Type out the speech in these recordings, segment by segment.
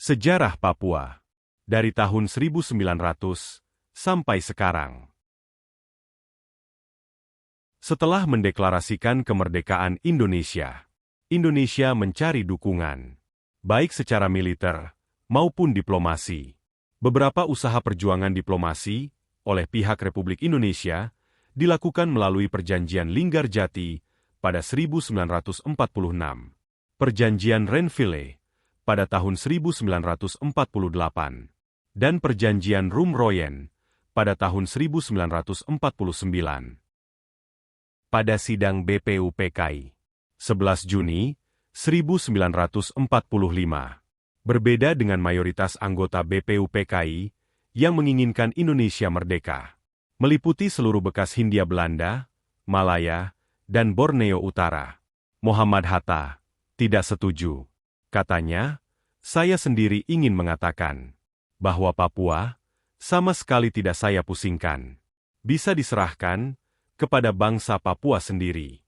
Sejarah Papua dari tahun 1900 sampai sekarang. Setelah mendeklarasikan kemerdekaan Indonesia, Indonesia mencari dukungan, baik secara militer maupun diplomasi. Beberapa usaha perjuangan diplomasi oleh pihak Republik Indonesia dilakukan melalui Perjanjian Linggarjati pada 1946, Perjanjian Renville pada tahun 1948, dan Perjanjian Rumroyen pada tahun 1949. Pada sidang BPUPKI, 11 Juni 1945, berbeda dengan mayoritas anggota BPUPKI yang menginginkan Indonesia merdeka, meliputi seluruh bekas Hindia Belanda, Malaya, dan Borneo Utara. Muhammad Hatta tidak setuju. Katanya, saya sendiri ingin mengatakan bahwa Papua sama sekali tidak saya pusingkan. Bisa diserahkan kepada bangsa Papua sendiri.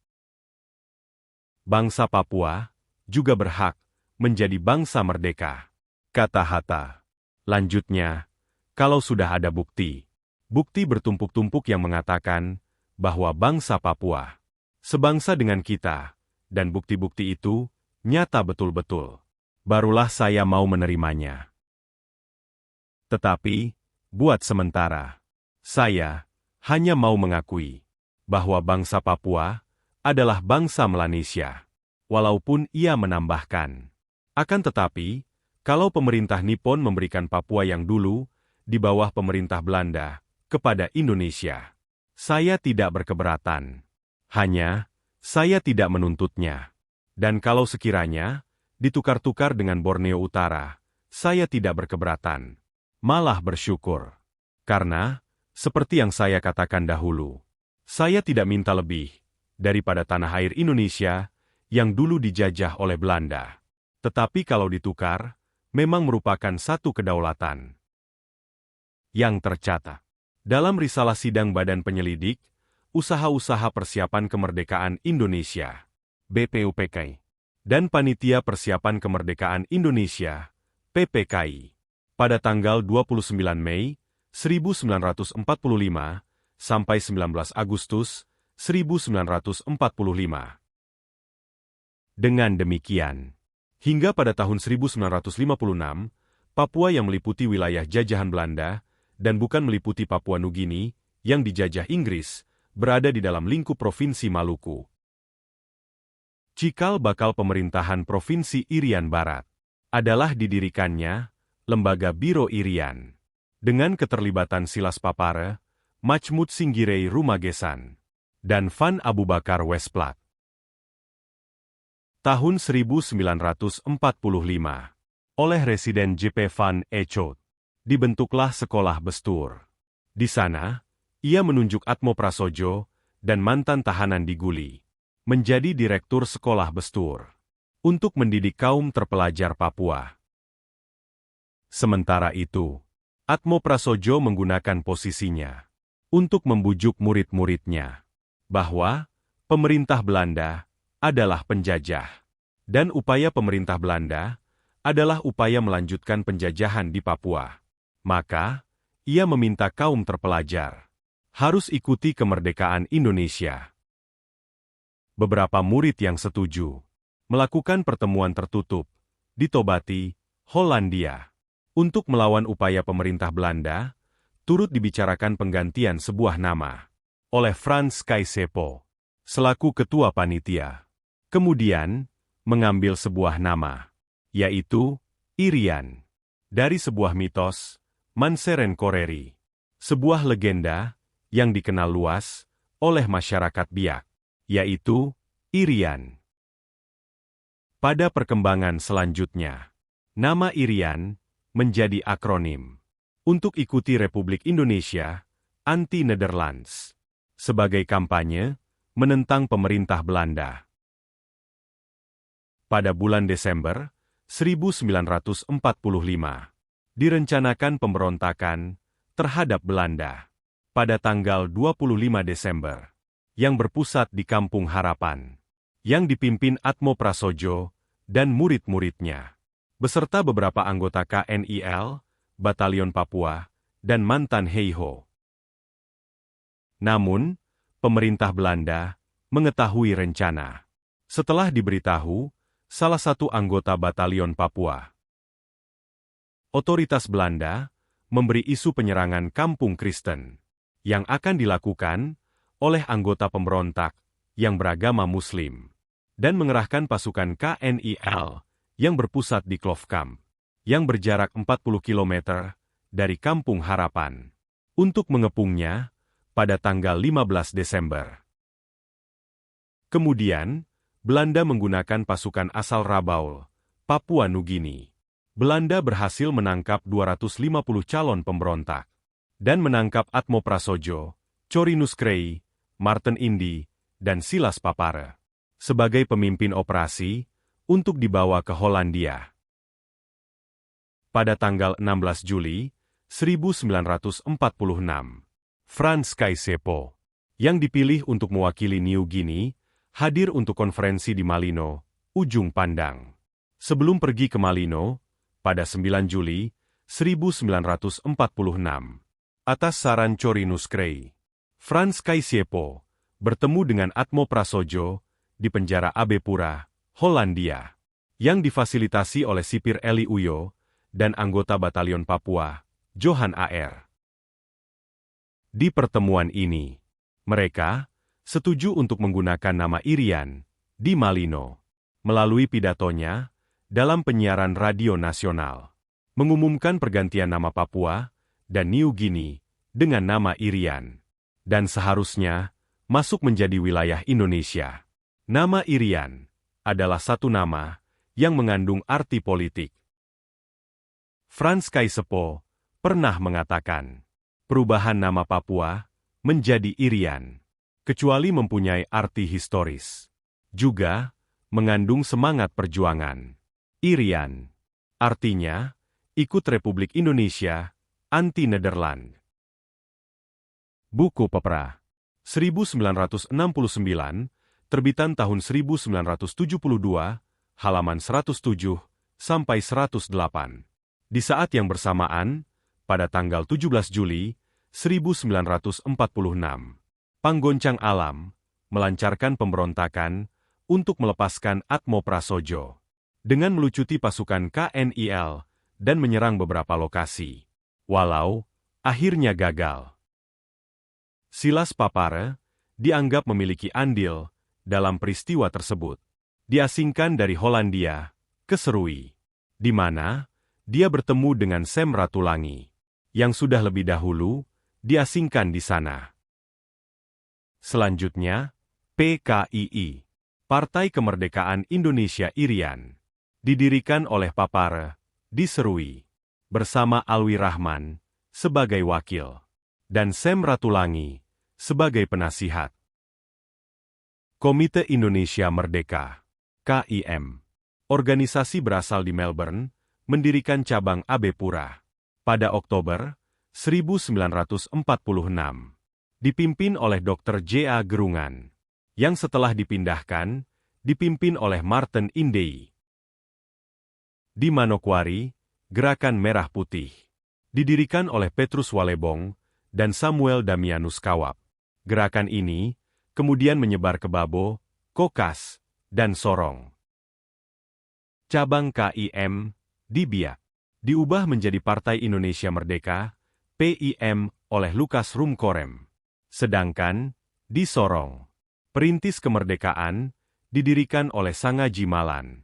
Bangsa Papua juga berhak menjadi bangsa merdeka, kata Hatta. Lanjutnya, kalau sudah ada bukti bertumpuk-tumpuk yang mengatakan bahwa bangsa Papua sebangsa dengan kita, dan bukti-bukti itu nyata betul-betul, barulah saya mau menerimanya. Tetapi, buat sementara, saya hanya mau mengakui bahwa bangsa Papua adalah bangsa Melanesia, walaupun ia menambahkan. Akan tetapi, kalau pemerintah Nippon memberikan Papua yang dulu, di bawah pemerintah Belanda, kepada Indonesia, saya tidak berkeberatan. Hanya, saya tidak menuntutnya. Dan kalau sekiranya ditukar-tukar dengan Borneo Utara, saya tidak berkeberatan, malah bersyukur. Karena, seperti yang saya katakan dahulu, saya tidak minta lebih daripada tanah air Indonesia yang dulu dijajah oleh Belanda. Tetapi kalau ditukar, memang merupakan satu kedaulatan yang tercatat dalam risalah sidang Badan Penyelidik Usaha-Usaha Persiapan Kemerdekaan Indonesia, BPUPKI, dan Panitia Persiapan Kemerdekaan Indonesia, PPKI, pada tanggal 29 Mei 1945 sampai 19 Agustus 1945. Dengan demikian, hingga pada tahun 1956, Papua yang meliputi wilayah jajahan Belanda dan bukan meliputi Papua Nugini yang dijajah Inggris, berada di dalam lingkup Provinsi Maluku. Cikal bakal pemerintahan Provinsi Irian Barat adalah didirikannya Lembaga Biro Irian dengan keterlibatan Silas Papare, Majmud Singgirei Rumagesan, dan Van Abubakar Westplat. Tahun 1945, oleh Residen J.P. Van Echout, dibentuklah Sekolah Bestur. Di sana, ia menunjuk Atmo Prasojo dan mantan tahanan di Guli menjadi Direktur Sekolah Bestur untuk mendidik kaum terpelajar Papua. Sementara itu, Atmo Prasojo menggunakan posisinya untuk membujuk murid-muridnya bahwa pemerintah Belanda adalah penjajah, dan upaya pemerintah Belanda adalah upaya melanjutkan penjajahan di Papua. Maka, ia meminta kaum terpelajar harus ikuti kemerdekaan Indonesia. Beberapa murid yang setuju melakukan pertemuan tertutup di Tobati, Hollandia, untuk melawan upaya pemerintah Belanda, turut dibicarakan penggantian sebuah nama oleh Frans Kaisepo selaku ketua panitia. Kemudian, mengambil sebuah nama, yaitu Irian, dari sebuah mitos, Manseren Koreri, sebuah legenda yang dikenal luas oleh masyarakat Biak, yaitu Irian. Pada perkembangan selanjutnya, nama Irian menjadi akronim untuk ikuti Republik Indonesia Anti-Nederlands sebagai kampanye menentang pemerintah Belanda. Pada bulan Desember 1945, direncanakan pemberontakan terhadap Belanda pada tanggal 25 Desember, yang berpusat di Kampung Harapan, yang dipimpin Atmo Prasojo dan murid-muridnya, beserta beberapa anggota KNIL, Batalion Papua, dan mantan Heiho. Namun, pemerintah Belanda mengetahui rencana. Setelah diberitahu, salah satu anggota Batalion Papua, otoritas Belanda memberi isu penyerangan kampung Kristen yang akan dilakukan oleh anggota pemberontak yang beragama Muslim dan mengerahkan pasukan KNIL yang berpusat di Klofkamp yang berjarak 40 km dari Kampung Harapan untuk mengepungnya pada tanggal 15 Desember. Kemudian, Belanda menggunakan pasukan asal Rabaul, Papua Nugini. Belanda berhasil menangkap 250 calon pemberontak dan menangkap Atmo Prasojo, Corinus Krei, Martin Indi, dan Silas Papare sebagai pemimpin operasi untuk dibawa ke Hollandia. Pada tanggal 16 Juli 1946, Frans Kaisepo, yang dipilih untuk mewakili New Guinea, hadir untuk konferensi di Malino, Ujung Pandang. Sebelum pergi ke Malino, pada 9 Juli 1946, atas saran Corinus Krei, Frans Kaisepo bertemu dengan Atmo Prasojo di penjara Abepura, Hollandia, yang difasilitasi oleh sipir Eli Uyo dan anggota Batalion Papua, Johan A.R. Di pertemuan ini, mereka setuju untuk menggunakan nama Irian di Malino melalui pidatonya dalam penyiaran radio nasional, mengumumkan pergantian nama Papua dan New Guinea dengan nama Irian, dan seharusnya masuk menjadi wilayah Indonesia. Nama Irian adalah satu nama yang mengandung arti politik. Frans Kaisepo pernah mengatakan, perubahan nama Papua menjadi Irian, kecuali mempunyai arti historis, juga mengandung semangat perjuangan. Irian artinya ikut Republik Indonesia, anti-Nederland. Buku Pepera 1969, terbitan tahun 1972, halaman 107 sampai 108. Di saat yang bersamaan, pada tanggal 17 Juli 1946, Panggoncang Alam melancarkan pemberontakan untuk melepaskan Atmo Prasojo dengan melucuti pasukan KNIL dan menyerang beberapa lokasi, walau akhirnya gagal. Silas Papare dianggap memiliki andil dalam peristiwa tersebut. Diasingkan dari Hollandia ke Serui, di mana dia bertemu dengan Sam Ratulangi, yang sudah lebih dahulu diasingkan di sana. Selanjutnya, PKII, Partai Kemerdekaan Indonesia Irian, didirikan oleh Papare di Serui, bersama Alwi Rahman sebagai wakil, dan Sam Ratulangi sebagai penasihat. Komite Indonesia Merdeka, KIM, organisasi berasal di Melbourne, mendirikan cabang Abepura pada Oktober 1946, dipimpin oleh Dr. J.A. Gerungan, yang setelah dipindahkan, dipimpin oleh Martin Indi. Di Manokwari, Gerakan Merah Putih didirikan oleh Petrus Walebong dan Samuel Damianus Kawap. Gerakan ini kemudian menyebar ke Babo, Kokas, dan Sorong. Cabang KIM di Biak diubah menjadi Partai Indonesia Merdeka, PIM, oleh Lukas Rumkorem. Sedangkan di Sorong, Perintis Kemerdekaan didirikan oleh Sangaji Malan.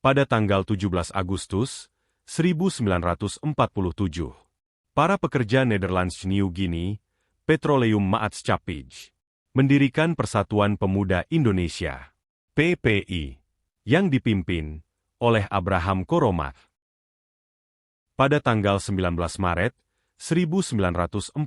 Pada tanggal 17 Agustus 1947, para pekerja Nederlands New Guinea, Petroleum Maatschappij, mendirikan Persatuan Pemuda Indonesia, PPI, yang dipimpin oleh Abraham Koromat. Pada tanggal 19 Maret 1948,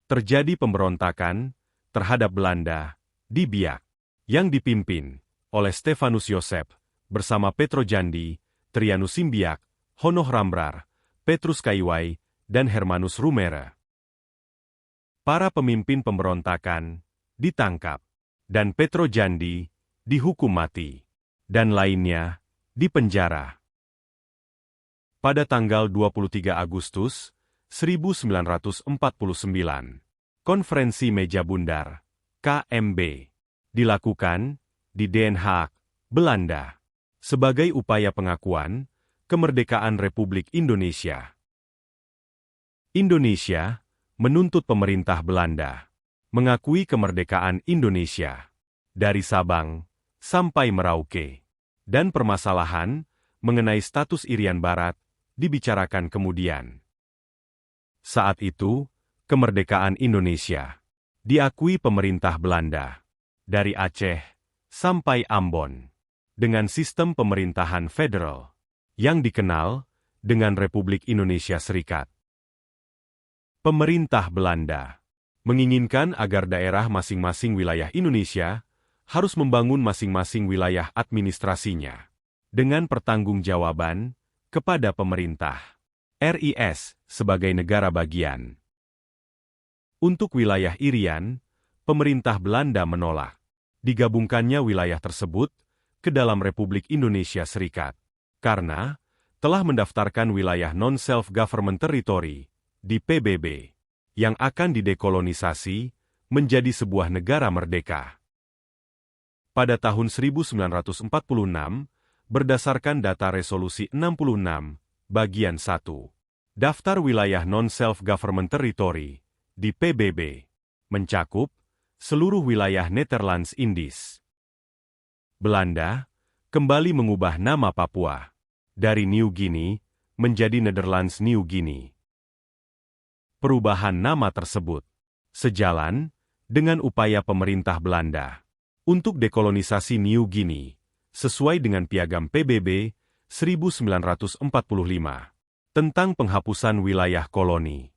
terjadi pemberontakan terhadap Belanda di Biak, yang dipimpin oleh Stefanus Josep, bersama Petro Jandi, Trianus Simbiak, Honoh Rambrar, Petrus Kaiwai, dan Hermanus Rumere. Para pemimpin pemberontakan ditangkap, dan Petro Jandi dihukum mati, dan lainnya dipenjara. Pada tanggal 23 Agustus 1949, Konferensi Meja Bundar, KMB, dilakukan di Den Haag, Belanda, sebagai upaya pengakuan kemerdekaan Republik Indonesia. Indonesia menuntut pemerintah Belanda mengakui kemerdekaan Indonesia dari Sabang sampai Merauke, dan permasalahan mengenai status Irian Barat dibicarakan kemudian. Saat itu, kemerdekaan Indonesia diakui pemerintah Belanda dari Aceh sampai Ambon dengan sistem pemerintahan federal yang dikenal dengan Republik Indonesia Serikat. Pemerintah Belanda menginginkan agar daerah masing-masing wilayah Indonesia harus membangun masing-masing wilayah administrasinya dengan pertanggungjawaban kepada pemerintah RIS sebagai negara bagian. Untuk wilayah Irian, pemerintah Belanda menolak digabungkannya wilayah tersebut ke dalam Republik Indonesia Serikat karena telah mendaftarkan wilayah non-self-government territory di PBB, yang akan didekolonisasi menjadi sebuah negara merdeka. Pada tahun 1946, berdasarkan data Resolusi 66, Bagian 1, daftar wilayah non-self-government territory di PBB mencakup seluruh wilayah Netherlands Indies. Belanda kembali mengubah nama Papua dari New Guinea menjadi Netherlands New Guinea. Perubahan nama tersebut sejalan dengan upaya pemerintah Belanda untuk dekolonisasi New Guinea sesuai dengan Piagam PBB 1945 tentang penghapusan wilayah koloni.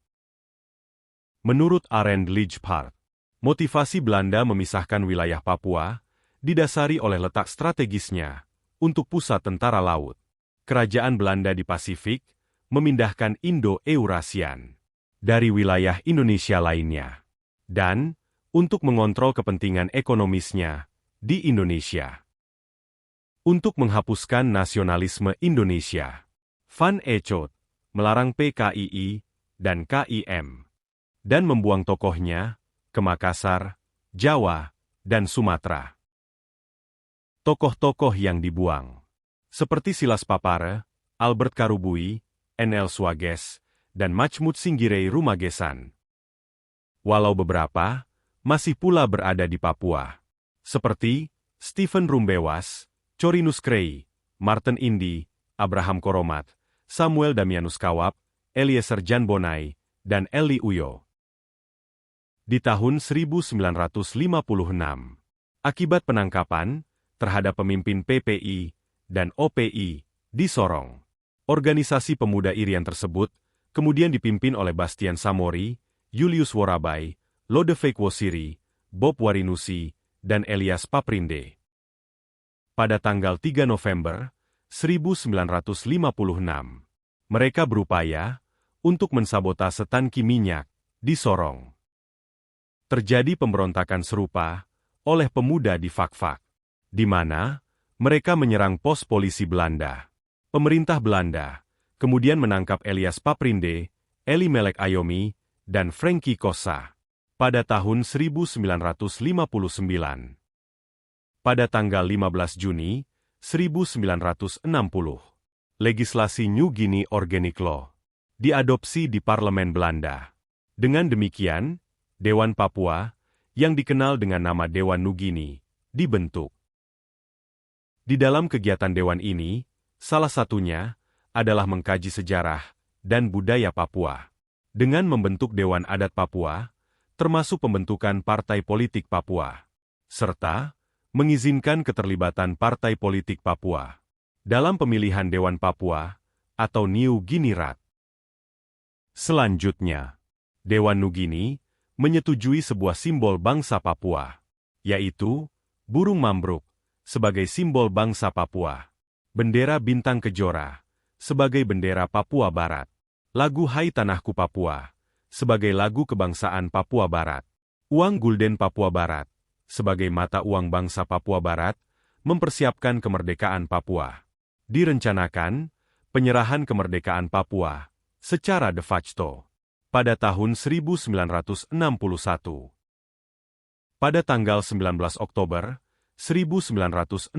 Menurut Arend Lijphart, motivasi Belanda memisahkan wilayah Papua didasari oleh letak strategisnya untuk pusat tentara laut. Kerajaan Belanda di Pasifik memindahkan Indo-Eurasian dari wilayah Indonesia lainnya, dan untuk mengontrol kepentingan ekonomisnya di Indonesia. Untuk menghapuskan nasionalisme Indonesia, Van Echout melarang PKII dan KIM, dan membuang tokohnya ke Makassar, Jawa, dan Sumatera. Tokoh-tokoh yang dibuang, seperti Silas Papare, Albert Karubui, N.L. Swages, dan Majmud Singgirei Rumagesan. Walau beberapa masih pula berada di Papua, seperti Stephen Rumbewas, Corinus Krei, Martin Indi, Abraham Koromat, Samuel Damianus Kawap, Eliezer Janbonai, dan Eli Uyo. Di tahun 1956, akibat penangkapan terhadap pemimpin PPI dan OPI di Sorong, organisasi pemuda Irian tersebut kemudian dipimpin oleh Bastian Samori, Julius Worabai, Lodewijk Wosiri, Bob Warinusi, dan Elias Paprinde. Pada tanggal 3 November 1956, mereka berupaya untuk mensabotase tangki minyak di Sorong. Terjadi pemberontakan serupa oleh pemuda di Fakfak, di mana mereka menyerang pos polisi Belanda. Pemerintah Belanda kemudian menangkap Elias Paprinde, Eli Melek Ayomi, dan Frankie Kossa pada tahun 1959. Pada tanggal 15 Juni 1960, legislasi New Guinea Organic Law diadopsi di Parlemen Belanda. Dengan demikian, Dewan Papua, yang dikenal dengan nama Dewan Nugini, dibentuk. Di dalam kegiatan Dewan ini, salah satunya adalah mengkaji sejarah dan budaya Papua, dengan membentuk Dewan Adat Papua, termasuk pembentukan partai politik Papua, serta mengizinkan keterlibatan partai politik Papua dalam pemilihan Dewan Papua atau New Guinea. Selanjutnya, Dewan Nugini menyetujui sebuah simbol bangsa Papua, yaitu burung mambruk sebagai simbol bangsa Papua, bendera bintang kejora sebagai bendera Papua Barat, lagu Hai Tanahku Papua sebagai lagu kebangsaan Papua Barat, uang gulden Papua Barat sebagai mata uang bangsa Papua Barat, mempersiapkan kemerdekaan Papua. Direncanakan, penyerahan kemerdekaan Papua secara de facto pada tahun 1961. Pada tanggal 19 Oktober 1961,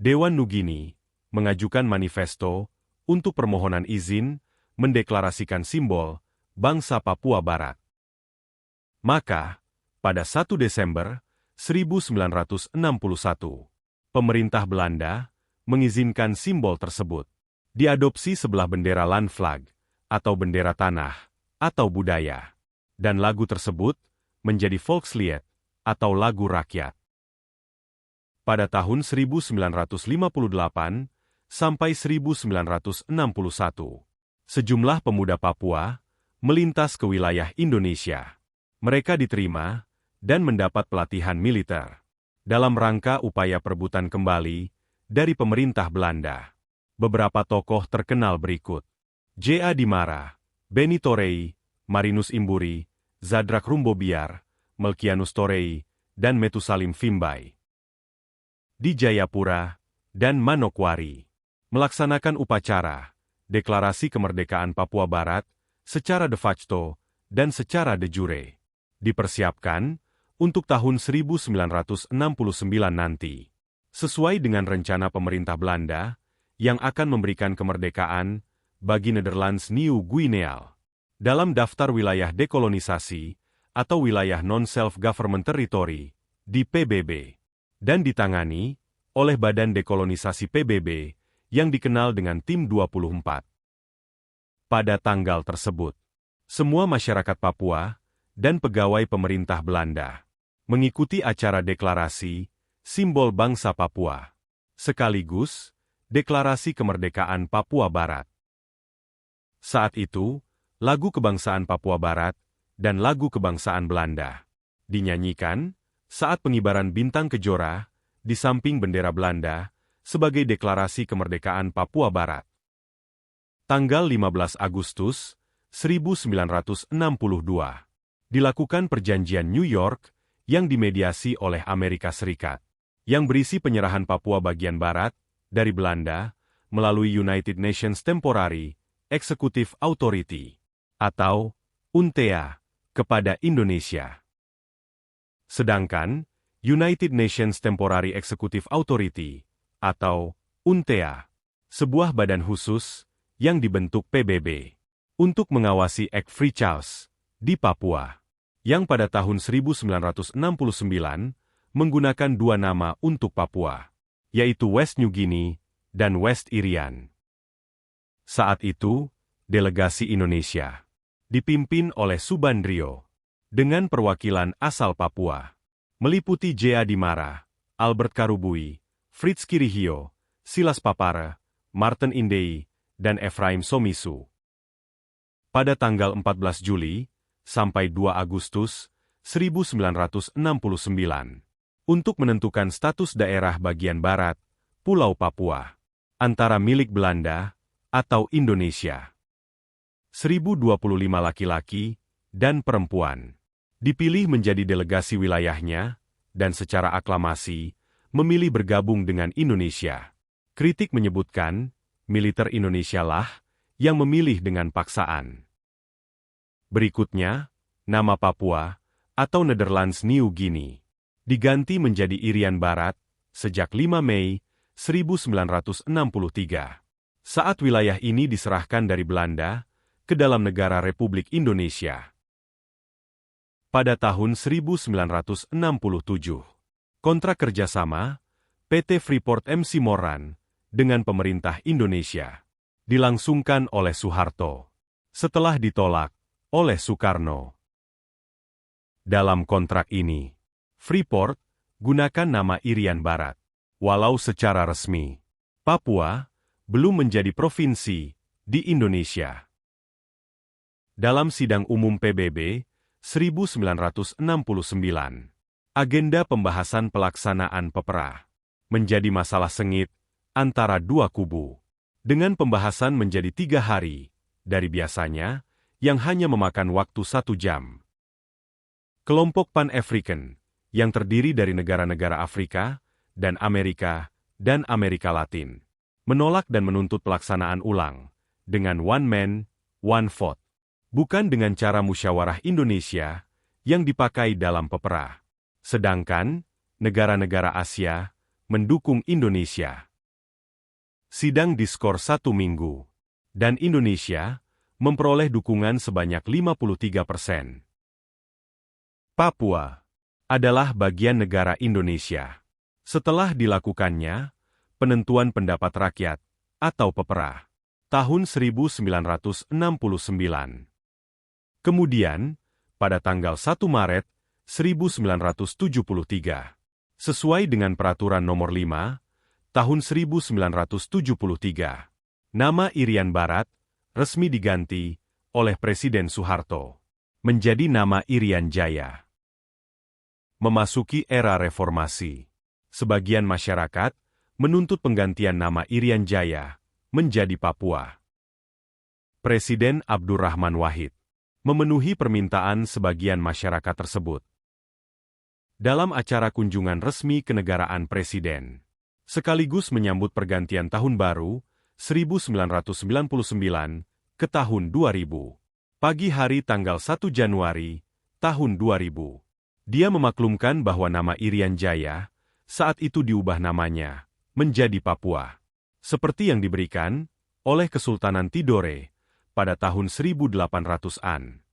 Dewan Nugini mengajukan manifesto untuk permohonan izin mendeklarasikan simbol bangsa Papua Barat. Maka, pada 1 Desember 1961, pemerintah Belanda mengizinkan simbol tersebut diadopsi sebelah bendera Landflag atau bendera tanah atau budaya, dan lagu tersebut menjadi Volkslied atau lagu rakyat. Pada tahun 1958 sampai 1961, sejumlah pemuda Papua melintas ke wilayah Indonesia. Mereka diterima dan mendapat pelatihan militer dalam rangka upaya perebutan kembali dari pemerintah Belanda. Beberapa tokoh terkenal berikut: J.A. Dimara, Beni Torei, Marinus Imburi, Zadrak Rumbobiar, Melkianus Torei, dan Metusalim Fimbai. Di Jayapura dan Manokwari, melaksanakan upacara deklarasi kemerdekaan Papua Barat secara de facto dan secara de jure. Dipersiapkan untuk tahun 1969 nanti, sesuai dengan rencana pemerintah Belanda yang akan memberikan kemerdekaan bagi Netherlands New Guinea dalam daftar wilayah dekolonisasi atau wilayah non-self-government territory di PBB, dan ditangani oleh Badan Dekolonisasi PBB yang dikenal dengan Tim 24. Pada tanggal tersebut, semua masyarakat Papua dan pegawai pemerintah Belanda mengikuti acara deklarasi simbol bangsa Papua, sekaligus deklarasi kemerdekaan Papua Barat. Saat itu, lagu kebangsaan Papua Barat dan lagu kebangsaan Belanda dinyanyikan saat pengibaran bintang kejora di samping bendera Belanda sebagai deklarasi kemerdekaan Papua Barat. Tanggal 15 Agustus 1962, dilakukan perjanjian New York yang dimediasi oleh Amerika Serikat, yang berisi penyerahan Papua bagian barat dari Belanda melalui United Nations Temporary Executive Authority atau UNTEA kepada Indonesia. Sedangkan United Nations Temporary Executive Authority atau UNTEA, sebuah badan khusus yang dibentuk PBB untuk mengawasi Act Free Choice di Papua, yang pada tahun 1969 menggunakan dua nama untuk Papua, yaitu West New Guinea dan West Irian. Saat itu, delegasi Indonesia dipimpin oleh Subandrio dengan perwakilan asal Papua, meliputi J.A. Dimara, Albert Karubui, Fritz Kirihio, Silas Papara, Martin Indei, dan Efraim Somisu. Pada tanggal 14 Juli sampai 2 Agustus 1969, untuk menentukan status daerah bagian barat, Pulau Papua, antara milik Belanda atau Indonesia. 1025 laki-laki dan perempuan dipilih menjadi delegasi wilayahnya dan secara aklamasi memilih bergabung dengan Indonesia. Kritik menyebutkan, militer Indonesia lah yang memilih dengan paksaan. Berikutnya, nama Papua atau Netherlands New Guinea diganti menjadi Irian Barat sejak 5 Mei 1963, saat wilayah ini diserahkan dari Belanda ke dalam negara Republik Indonesia. Pada tahun 1967, kontrak kerjasama PT Freeport MC Moran dengan pemerintah Indonesia dilangsungkan oleh Soeharto setelah ditolak oleh Soekarno. Dalam kontrak ini, Freeport gunakan nama Irian Barat, walau secara resmi Papua belum menjadi provinsi di Indonesia. Dalam sidang umum PBB 1969, agenda pembahasan pelaksanaan PEPRA menjadi masalah sengit antara dua kubu, dengan pembahasan menjadi 3 hari dari biasanya yang hanya memakan waktu 1 jam. Kelompok Pan-African yang terdiri dari negara-negara Afrika dan Amerika Latin menolak dan menuntut pelaksanaan ulang dengan one man, one vote. Bukan dengan cara musyawarah Indonesia yang dipakai dalam PEPRA. Sedangkan, negara-negara Asia mendukung Indonesia. Sidang diskor 1 minggu, dan Indonesia memperoleh dukungan sebanyak 53%. Papua adalah bagian negara Indonesia. Setelah dilakukannya penentuan pendapat rakyat atau PEPRA tahun 1969. Kemudian, pada tanggal 1 Maret 1973, sesuai dengan Peraturan Nomor 5 tahun 1973, nama Irian Barat resmi diganti oleh Presiden Soeharto menjadi nama Irian Jaya. Memasuki era reformasi, sebagian masyarakat menuntut penggantian nama Irian Jaya menjadi Papua. Presiden Abdurrahman Wahid memenuhi permintaan sebagian masyarakat tersebut. Dalam acara kunjungan resmi kenegaraan Presiden, sekaligus menyambut pergantian Tahun Baru 1999 ke tahun 2000, pagi hari tanggal 1 Januari tahun 2000, dia memaklumkan bahwa nama Irian Jaya saat itu diubah namanya menjadi Papua, seperti yang diberikan oleh Kesultanan Tidore pada tahun 1800-an.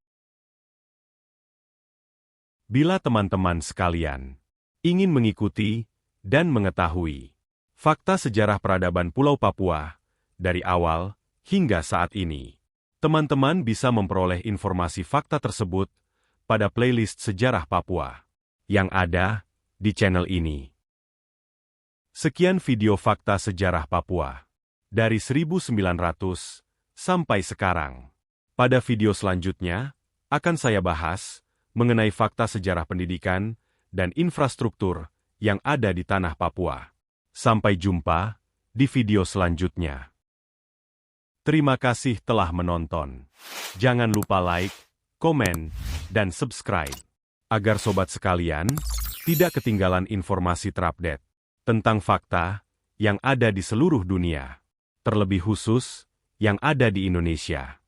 Bila teman-teman sekalian ingin mengikuti dan mengetahui fakta sejarah peradaban Pulau Papua dari awal hingga saat ini, teman-teman bisa memperoleh informasi fakta tersebut pada playlist Sejarah Papua yang ada di channel ini. Sekian video fakta sejarah Papua dari 1900 sampai sekarang. Pada video selanjutnya akan saya bahas mengenai fakta sejarah pendidikan dan infrastruktur yang ada di tanah Papua. Sampai jumpa di video selanjutnya. Terima kasih telah menonton. Jangan lupa like, komen, dan subscribe, agar sobat sekalian tidak ketinggalan informasi terupdate tentang fakta yang ada di seluruh dunia, terlebih khusus yang ada di Indonesia.